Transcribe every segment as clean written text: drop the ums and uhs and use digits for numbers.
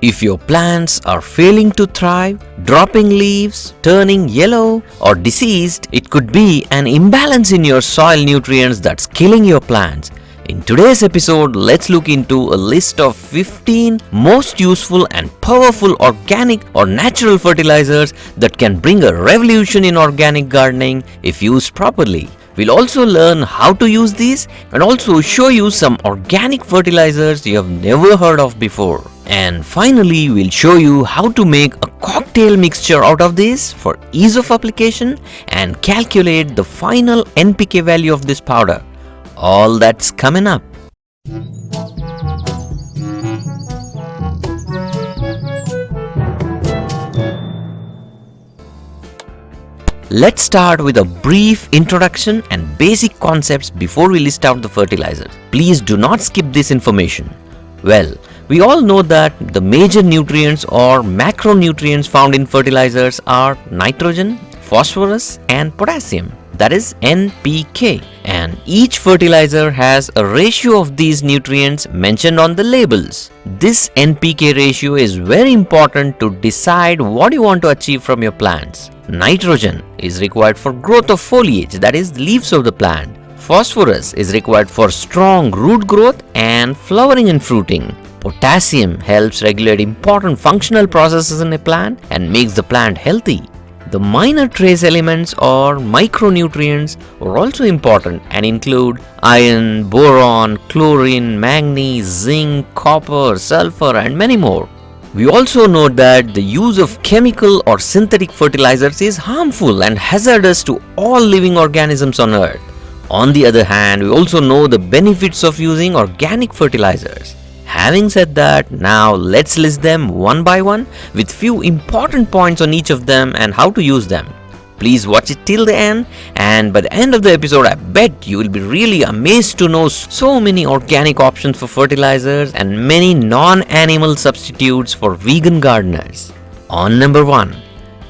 If your plants are failing to thrive, dropping leaves, turning yellow or diseased, it could be an imbalance in your soil nutrients that's killing your plants. In today's episode, let's look into a list of 15 most useful and powerful organic or natural fertilizers that can bring a revolution in organic gardening if used properly. We'll also learn how to use these and also show you some organic fertilizers you have never heard of before. And finally, we'll show you how to make a cocktail mixture out of this for ease of application and calculate the final NPK value of this powder. All that's coming up. Let's start with a brief introduction and basic concepts before we list out the fertilizers. Please do not skip this information. Well, we all know that the major nutrients or macronutrients found in fertilizers are nitrogen, phosphorus and potassium, that is NPK, and each fertilizer has a ratio of these nutrients mentioned on the labels. This NPK ratio is very important to decide what you want to achieve from your plants. Nitrogen is required for growth of foliage, that is leaves of the plant. Phosphorus is required for strong root growth and flowering and fruiting. Potassium helps regulate important functional processes in a plant and makes the plant healthy. The minor trace elements or micronutrients are also important and include iron, boron, chlorine, manganese, zinc, copper, sulfur and many more. We also note that the use of chemical or synthetic fertilizers is harmful and hazardous to all living organisms on earth. On the other hand, we also know the benefits of using organic fertilizers. Having said that, now let's list them one by one with few important points on each of them and how to use them. Please watch it till the end, and by the end of the episode I bet you will be really amazed to know so many organic options for fertilizers and many non-animal substitutes for vegan gardeners. On number 1,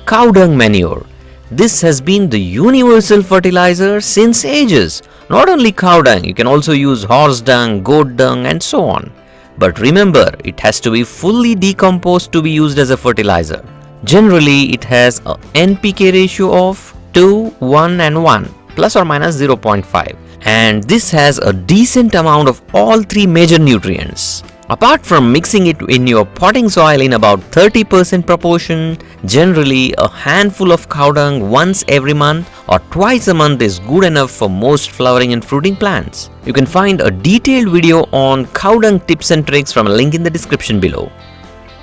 cow dung manure. This has been the universal fertilizer since ages. Not only cow dung, you can also use horse dung, goat dung and so on. But remember, it has to be fully decomposed to be used as a fertilizer. Generally, it has a NPK ratio of 2, 1 and 1 plus or minus 0.5, and this has a decent amount of all three major nutrients. Apart from mixing it in your potting soil in about 30% proportion, generally a handful of cow dung once every month or twice a month is good enough for most flowering and fruiting plants. You can find a detailed video on cow dung tips and tricks from a link in the description below.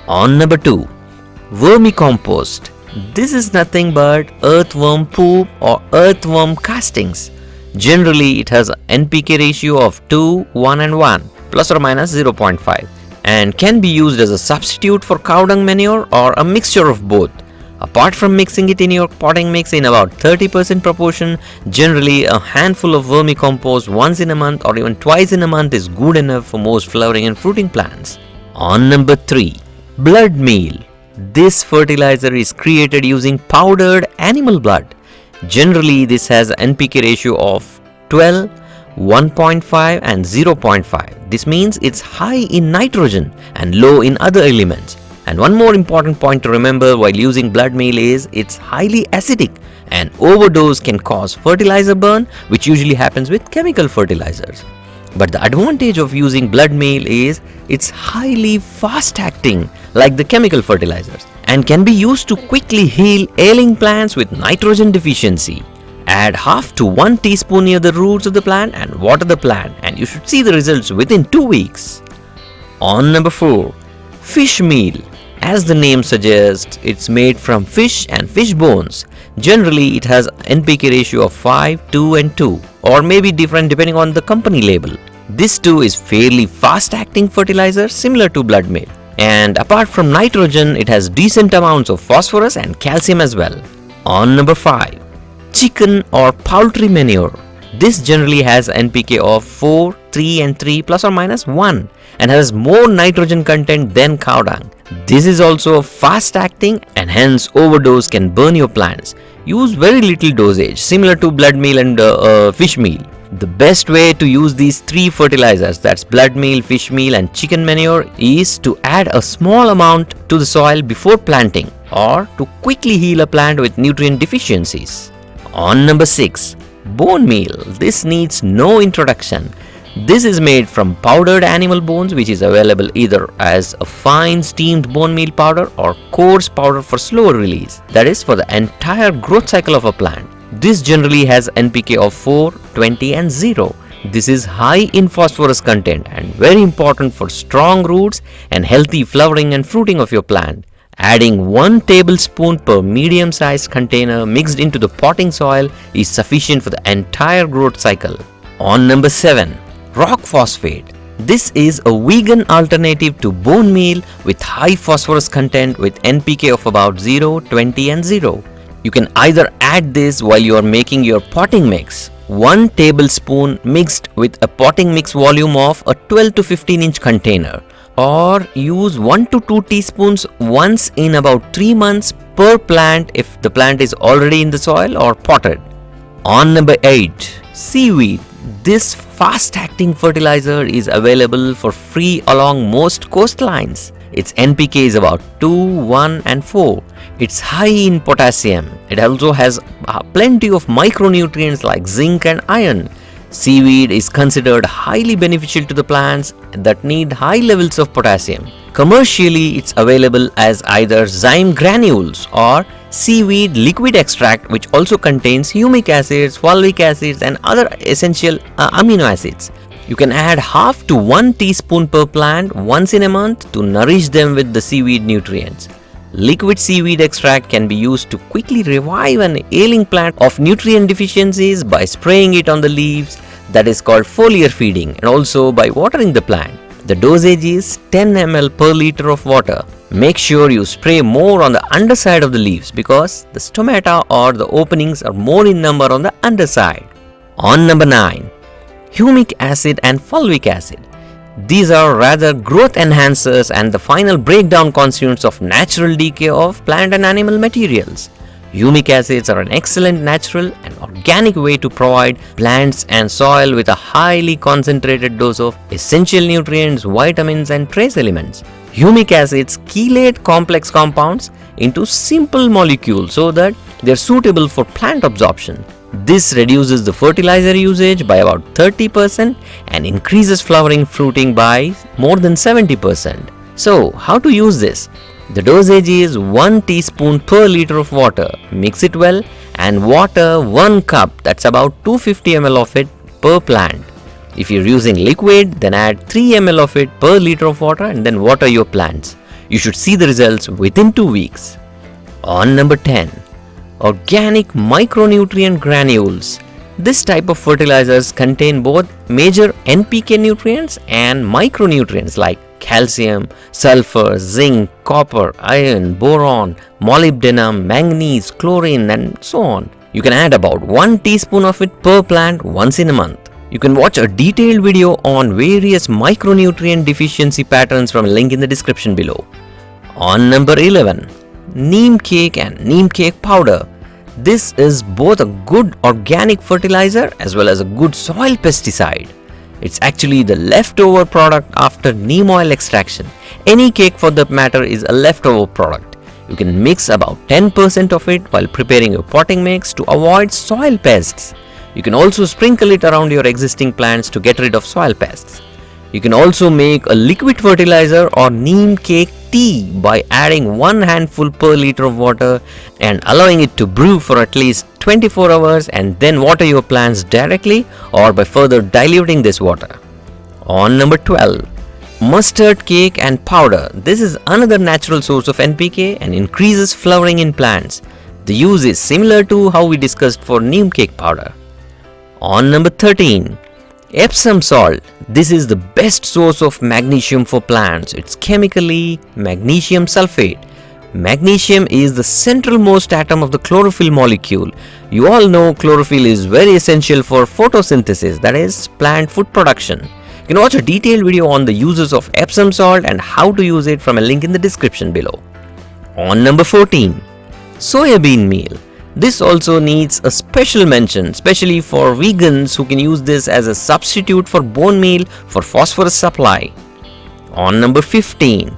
On number 2, vermicompost. This is nothing but earthworm poop or earthworm castings. Generally, it has an NPK ratio of 2, 1 and 1 plus or minus 0.5 and can be used as a substitute for cow dung manure or a mixture of both. Apart from mixing it in your potting mix in about 30% proportion, generally a handful of vermicompost once in a month or even twice in a month is good enough for most flowering and fruiting plants. On number 3, blood meal. This fertilizer is created using powdered animal blood. Generally, this has an NPK ratio of 12, 1.5 and 0.5. This means it's high in nitrogen and low in other elements. And one more important point to remember while using blood meal is it's highly acidic and overdose can cause fertilizer burn, which usually happens with chemical fertilizers. But the advantage of using blood meal is it's highly fast acting like the chemical fertilizers and can be used to quickly heal ailing plants with nitrogen deficiency. Add half to 1 teaspoon near the roots of the plant and water the plant, and you should see the results within 2 weeks. On number 4, fish meal. As the name suggests, it's made from fish and fish bones. Generally, it has an NPK ratio of 5, 2 and 2 or maybe different depending on the company label. This too is fairly fast acting fertilizer similar to blood meal. And apart from nitrogen, it has decent amounts of phosphorus and calcium as well. On number 5, chicken or poultry manure. This generally has NPK of 4, 3 and 3 plus or minus 1 and has more nitrogen content than cow dung. This is also fast acting and hence overdose can burn your plants. Use very little dosage similar to blood meal and fish meal. The best way to use these three fertilizers, that's blood meal, fish meal and chicken manure, is to add a small amount to the soil before planting or to quickly heal a plant with nutrient deficiencies. On number 6, bone meal. This needs no introduction. This is made from powdered animal bones, which is available either as a fine steamed bone meal powder or coarse powder for slower release, that is for the entire growth cycle of a plant. This generally has NPK of 4, 20 and 0. This is high in phosphorus content and very important for strong roots and healthy flowering and fruiting of your plant. Adding 1 tablespoon per medium-sized container mixed into the potting soil is sufficient for the entire growth cycle. On number 7, rock phosphate. This is a vegan alternative to bone meal with high phosphorus content with NPK of about 0, 20 and 0. You can either add this while you are making your potting mix, 1 tablespoon mixed with a potting mix volume of a 12 to 15 inch container, or use 1 to 2 teaspoons once in about 3 months per plant if the plant is already in the soil or potted. On number 8, seaweed. This fast-acting fertilizer is available for free along most coastlines. Its NPK is about 2, 1 and 4. It's high in potassium. It also has plenty of micronutrients like zinc and iron. Seaweed is considered highly beneficial to the plants that need high levels of potassium. Commercially, it's available as either ZYME granules or seaweed liquid extract, which also contains humic acids, fulvic acids and other essential amino acids. You can add half to 1 teaspoon per plant once in a month to nourish them with the seaweed nutrients. Liquid seaweed extract can be used to quickly revive an ailing plant of nutrient deficiencies by spraying it on the leaves, that is called foliar feeding, and also by watering the plant. The dosage is 10 ml per liter of water. Make sure you spray more on the underside of the leaves because the stomata or the openings are more in number on the underside. On number 9, humic acid and fulvic acid. These are rather growth enhancers and the final breakdown constituents of natural decay of plant and animal materials. Humic acids are an excellent natural and organic way to provide plants and soil with a highly concentrated dose of essential nutrients, vitamins and trace elements. Humic acids chelate complex compounds into simple molecules so that they are suitable for plant absorption. This reduces the fertilizer usage by about 30% and increases flowering fruiting by more than 70%. So, how to use this? The dosage is 1 teaspoon per liter of water. Mix it well and water 1 cup, that's about 250 ml of it per plant. If you're using liquid, then add 3 ml of it per liter of water and then water your plants. You should see the results within 2 weeks. On number 10, organic micronutrient granules. This type of fertilizers contain both major NPK nutrients and micronutrients like calcium, sulfur, zinc, copper, iron, boron, molybdenum, manganese, chlorine and so on. You can add about 1 teaspoon of it per plant once in a month. You can watch a detailed video on various micronutrient deficiency patterns from a link in the description below. On number 11, neem cake and neem cake powder. This is both a good organic fertilizer as well as a good soil pesticide. It's actually the leftover product after neem oil extraction. Any cake for that matter is a leftover product. You can mix about 10% of it while preparing your potting mix to avoid soil pests. You can also sprinkle it around your existing plants to get rid of soil pests. You can also make a liquid fertilizer or neem cake tea by adding 1 handful per liter of water and allowing it to brew for at least 24 hours and then water your plants directly or by further diluting this water. On number 12, mustard cake and powder. This is another natural source of NPK and increases flowering in plants. The use is similar to how we discussed for neem cake powder. On number 13, Epsom salt. This is the best source of magnesium for plants. It's chemically magnesium sulfate. Magnesium is the centralmost atom of the chlorophyll molecule. You all know chlorophyll is very essential for photosynthesis, that is plant food production. You can watch a detailed video on the uses of Epsom salt and how to use it from a link in the description below. On number 14, soyabeen meal. This also needs a special mention, especially for vegans who can use this as a substitute for bone meal for phosphorus supply. On number 15,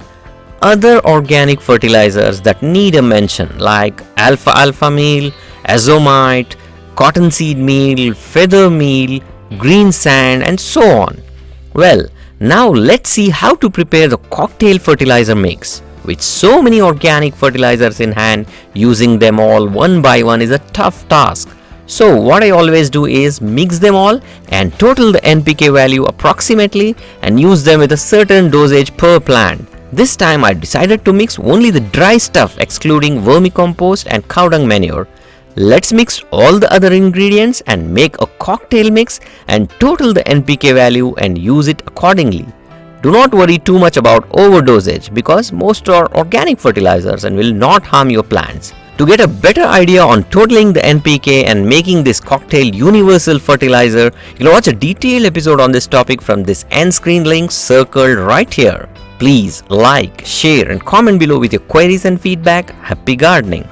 other organic fertilizers that need a mention like alfalfa meal, azomite, cottonseed meal, feather meal, green sand, and so on. Well, now let's see how to prepare the cocktail fertilizer mix. With so many organic fertilizers in hand, using them all one by one is a tough task. So what I always do is mix them all and total the NPK value approximately and use them with a certain dosage per plant. This time I decided to mix only the dry stuff excluding vermicompost and cow dung manure. Let's mix all the other ingredients and make a cocktail mix and total the NPK value and use it accordingly. Do not worry too much about overdosage because most are organic fertilizers and will not harm your plants. To get a better idea on totaling the NPK and making this cocktail universal fertilizer, you'll watch a detailed episode on this topic from this end screen link circled right here. Please like, share and comment below with your queries and feedback. Happy gardening!